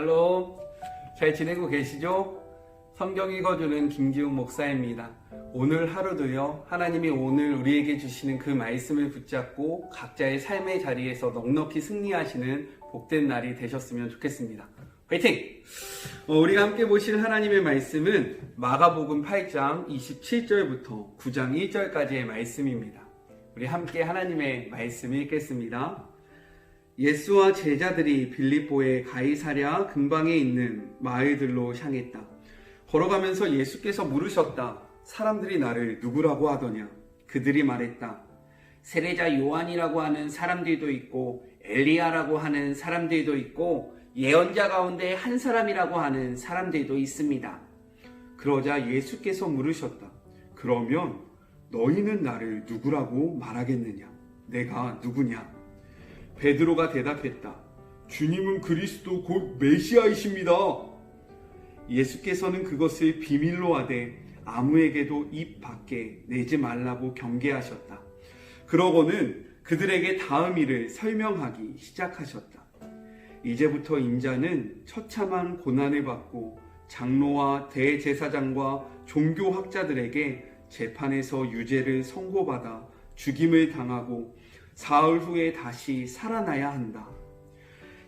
샬롬. 잘 지내고 계시죠? 성경 읽어주는 김기훈 목사입니다. 오늘 하루도요, 하나님이 오늘 우리에게 주시는 그 말씀을 붙잡고 각자의 삶의 자리에서 넉넉히 승리하시는 복된 날이 되셨으면 좋겠습니다. 화이팅! 우리가 함께 보실 하나님의 말씀은 마가복음 8장 27절부터 9장 1절까지의 말씀입니다. 우리 함께 하나님의 말씀을 읽겠습니다. 예수와 제자들이 빌립보의 가이사랴 근방에 있는 마을들로 향했다. 걸어가면서 예수께서 물으셨다. 사람들이 나를 누구라고 하더냐? 그들이 말했다. 세례자 요한이라고 하는 사람들도 있고 엘리야라고 하는 사람들도 있고 예언자 가운데 한 사람이라고 하는 사람들도 있습니다. 그러자 예수께서 물으셨다. 그러면 너희는 나를 누구라고 말하겠느냐? 내가 누구냐? 베드로가 대답했다. 주님은 그리스도 곧 메시아이십니다. 예수께서는 그것을 비밀로 하되 아무에게도 입 밖에 내지 말라고 경계하셨다. 그러고는 그들에게 다음 일을 설명하기 시작하셨다. 이제부터 인자는 처참한 고난을 받고 장로와 대제사장과 종교학자들에게 재판에서 유죄를 선고받아 죽임을 당하고 사흘 후에 다시 살아나야 한다.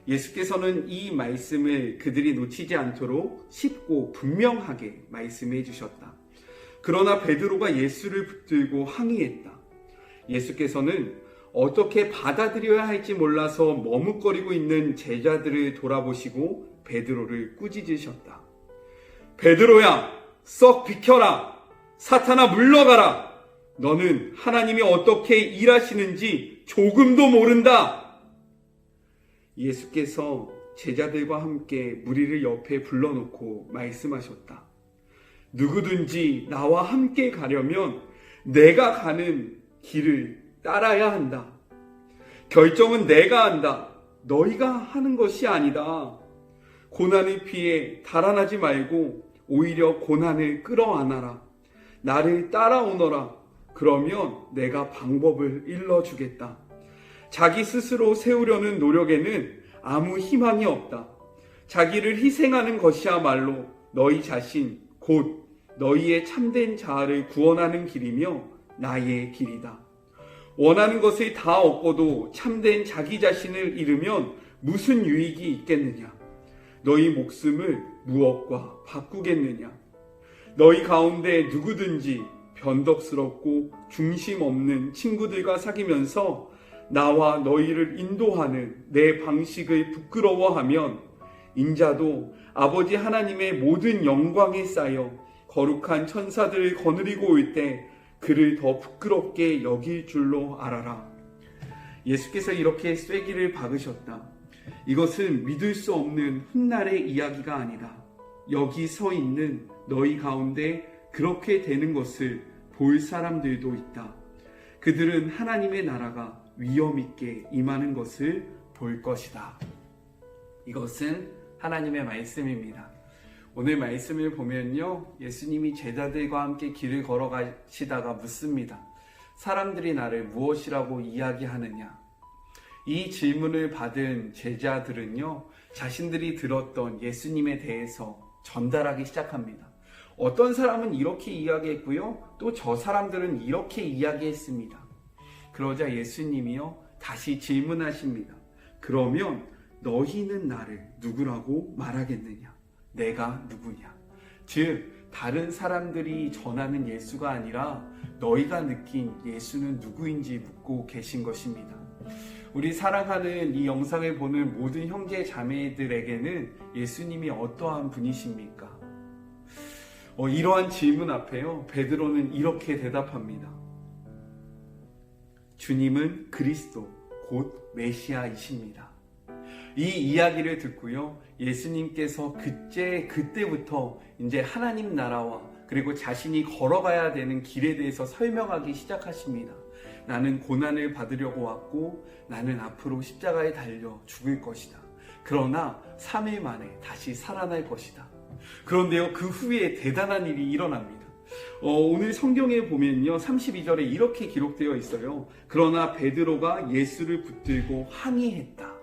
예수께서는 이 말씀을 그들이 놓치지 않도록 쉽고 분명하게 말씀해 주셨다. 그러나 베드로가 예수를 붙들고 항의했다. 예수께서는 어떻게 받아들여야 할지 몰라서 머뭇거리고 있는 제자들을 돌아보시고 베드로를 꾸짖으셨다. 베드로야, 썩 비켜라! 사탄아 물러가라! 너는 하나님이 어떻게 일하시는지 조금도 모른다. 예수께서 제자들과 함께 무리를 옆에 불러놓고 말씀하셨다. 누구든지 나와 함께 가려면 내가 가는 길을 따라야 한다. 결정은 내가 한다. 너희가 하는 것이 아니다. 고난을 피해 달아나지 말고 오히려 고난을 끌어안아라. 나를 따라오너라. 그러면 내가 방법을 일러주겠다. 자기 스스로 세우려는 노력에는 아무 희망이 없다. 자기를 희생하는 것이야말로 너희 자신, 곧 너희의 참된 자아를 구원하는 길이며 나의 길이다. 원하는 것을 다 얻고도 참된 자기 자신을 잃으면 무슨 유익이 있겠느냐? 너희 목숨을 무엇과 바꾸겠느냐? 너희 가운데 누구든지 변덕스럽고 중심 없는 친구들과 사귀면서 나와 너희를 인도하는 내 방식을 부끄러워하면 인자도 아버지 하나님의 모든 영광에 쌓여 거룩한 천사들을 거느리고 올 때 그를 더 부끄럽게 여길 줄로 알아라. 예수께서 이렇게 쐐기를 박으셨다. 이것은 믿을 수 없는 훗날의 이야기가 아니다. 여기 서 있는 너희 가운데 그렇게 되는 것을 볼 사람들도 있다. 그들은 하나님의 나라가 위엄 있게 임하는 것을 볼 것이다. 이것은 하나님의 말씀입니다. 오늘 말씀을 보면요, 예수님이 제자들과 함께 길을 걸어가시다가 묻습니다. 사람들이 나를 무엇이라고 이야기하느냐? 이 질문을 받은 제자들은요, 자신들이 들었던 예수님에 대해서 전달하기 시작합니다. 어떤 사람은 이렇게 이야기했고요, 또 저 사람들은 이렇게 이야기했습니다. 그러자 예수님이요, 다시 질문하십니다. 그러면 너희는 나를 누구라고 말하겠느냐? 내가 누구냐? 즉, 다른 사람들이 전하는 예수가 아니라 너희가 느낀 예수는 누구인지 묻고 계신 것입니다. 우리 사랑하는 이 영상을 보는 모든 형제 자매들에게는 예수님이 어떠한 분이십니까? 이러한 질문 앞에요, 베드로는 이렇게 대답합니다. 주님은 그리스도 곧 메시아이십니다. 이 이야기를 듣고요, 예수님께서 그때부터 이제 하나님 나라와 그리고 자신이 걸어가야 되는 길에 대해서 설명하기 시작하십니다. 나는 고난을 받으려고 왔고 나는 앞으로 십자가에 달려 죽을 것이다. 그러나 3일 만에 다시 살아날 것이다. 그런데요, 그 후에 대단한 일이 일어납니다. 오늘 성경에 보면요, 32절에 이렇게 기록되어 있어요. 그러나 베드로가 예수를 붙들고 항의했다.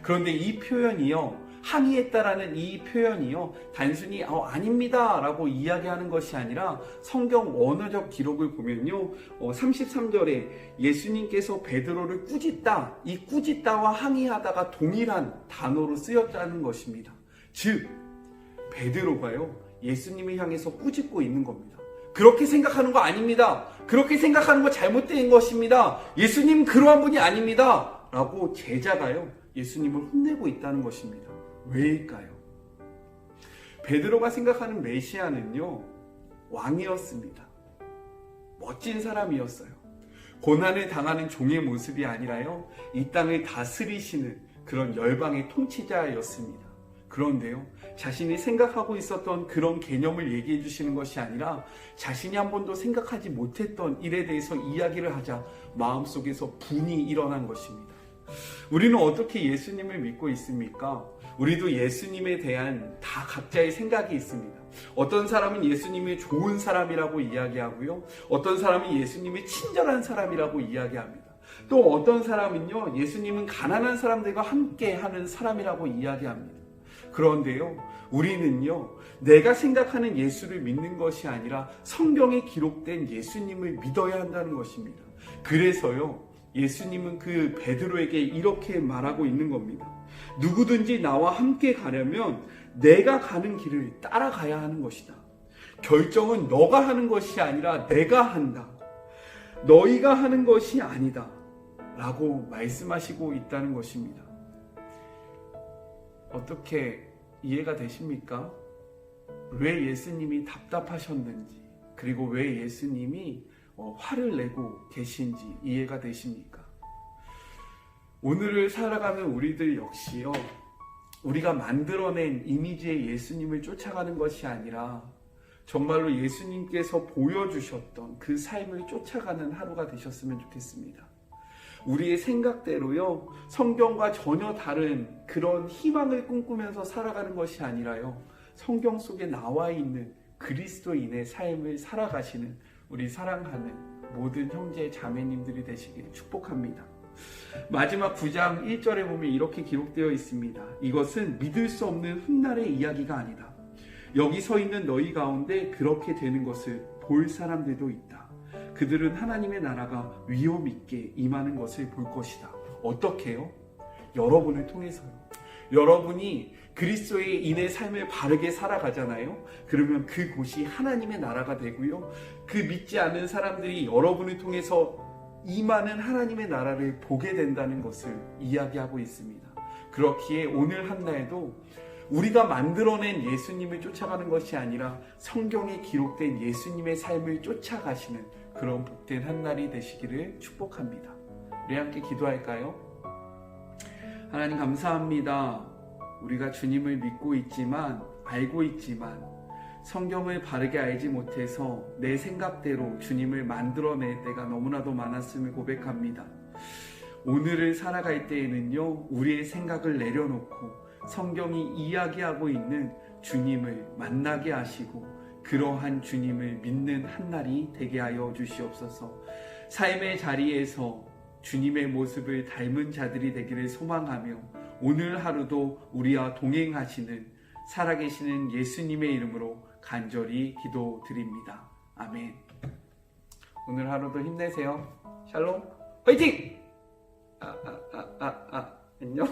그런데 이 표현이요, 항의했다라는 이 표현이요, 단순히 아닙니다 라고 이야기하는 것이 아니라 성경 원어적 기록을 보면요, 33절에 예수님께서 베드로를 꾸짖다, 이 꾸짖다와 항의하다가 동일한 단어로 쓰였다는 것입니다. 즉 베드로가요, 예수님을 향해서 꾸짖고 있는 겁니다. 그렇게 생각하는 거 아닙니다. 그렇게 생각하는 거 잘못된 것입니다. 예수님 그러한 분이 아닙니다 라고 제자가요, 예수님을 혼내고 있다는 것입니다. 왜일까요? 베드로가 생각하는 메시아는요, 왕이었습니다. 멋진 사람이었어요. 고난을 당하는 종의 모습이 아니라요, 이 땅을 다스리시는 그런 열방의 통치자였습니다. 그런데요, 자신이 생각하고 있었던 그런 개념을 얘기해 주시는 것이 아니라 자신이 한 번도 생각하지 못했던 일에 대해서 이야기를 하자 마음속에서 분이 일어난 것입니다. 우리는 어떻게 예수님을 믿고 있습니까? 우리도 예수님에 대한 다 각자의 생각이 있습니다. 어떤 사람은 예수님이 좋은 사람이라고 이야기하고요, 어떤 사람은 예수님이 친절한 사람이라고 이야기합니다. 또 어떤 사람은요, 예수님은 가난한 사람들과 함께 하는 사람이라고 이야기합니다. 그런데요, 우리는요, 내가 생각하는 예수를 믿는 것이 아니라 성경에 기록된 예수님을 믿어야 한다는 것입니다. 그래서요, 예수님은 그 베드로에게 이렇게 말하고 있는 겁니다. 누구든지 나와 함께 가려면 내가 가는 길을 따라가야 하는 것이다. 결정은 너가 하는 것이 아니라 내가 한다. 너희가 하는 것이 아니다 라고 말씀하시고 있다는 것입니다. 어떻게 이해가 되십니까? 왜 예수님이 답답하셨는지, 그리고 왜 예수님이 화를 내고 계신지 이해가 되십니까? 오늘을 살아가는 우리들 역시요, 우리가 만들어낸 이미지의 예수님을 쫓아가는 것이 아니라 정말로 예수님께서 보여주셨던 그 삶을 쫓아가는 하루가 되셨으면 좋겠습니다. 우리의 생각대로요, 성경과 전혀 다른 그런 희망을 꿈꾸면서 살아가는 것이 아니라요, 성경 속에 나와 있는 그리스도인의 삶을 살아가시는 우리 사랑하는 모든 형제 자매님들이 되시길 축복합니다. 마지막 9장 1절에 보면 이렇게 기록되어 있습니다. 이것은 믿을 수 없는 훗날의 이야기가 아니다. 여기 서 있는 너희 가운데 그렇게 되는 것을 볼 사람들도 있다. 그들은 하나님의 나라가 위엄 있게 임하는 것을 볼 것이다. 어떻게요? 여러분을 통해서요. 여러분이 그리스도의 인의 삶을 바르게 살아가잖아요. 그러면 그곳이 하나님의 나라가 되고요, 그 믿지 않는 사람들이 여러분을 통해서 임하는 하나님의 나라를 보게 된다는 것을 이야기하고 있습니다. 그렇기에 오늘 한날에도 우리가 만들어낸 예수님을 쫓아가는 것이 아니라 성경에 기록된 예수님의 삶을 쫓아가시는 그런 복된 한날이 되시기를 축복합니다. 우리 함께 기도할까요? 하나님 감사합니다. 우리가 주님을 믿고 있지만, 알고 있지만 성경을 바르게 알지 못해서 내 생각대로 주님을 만들어낼 때가 너무나도 많았음을 고백합니다. 오늘을 살아갈 때에는요, 우리의 생각을 내려놓고 성경이 이야기하고 있는 주님을 만나게 하시고 그러한 주님을 믿는 한날이 되게 하여 주시옵소서. 삶의 자리에서 주님의 모습을 닮은 자들이 되기를 소망하며 오늘 하루도 우리와 동행하시는 살아계시는 예수님의 이름으로 간절히 기도드립니다. 아멘. 오늘 하루도 힘내세요. 샬롬 화이팅! 안녕.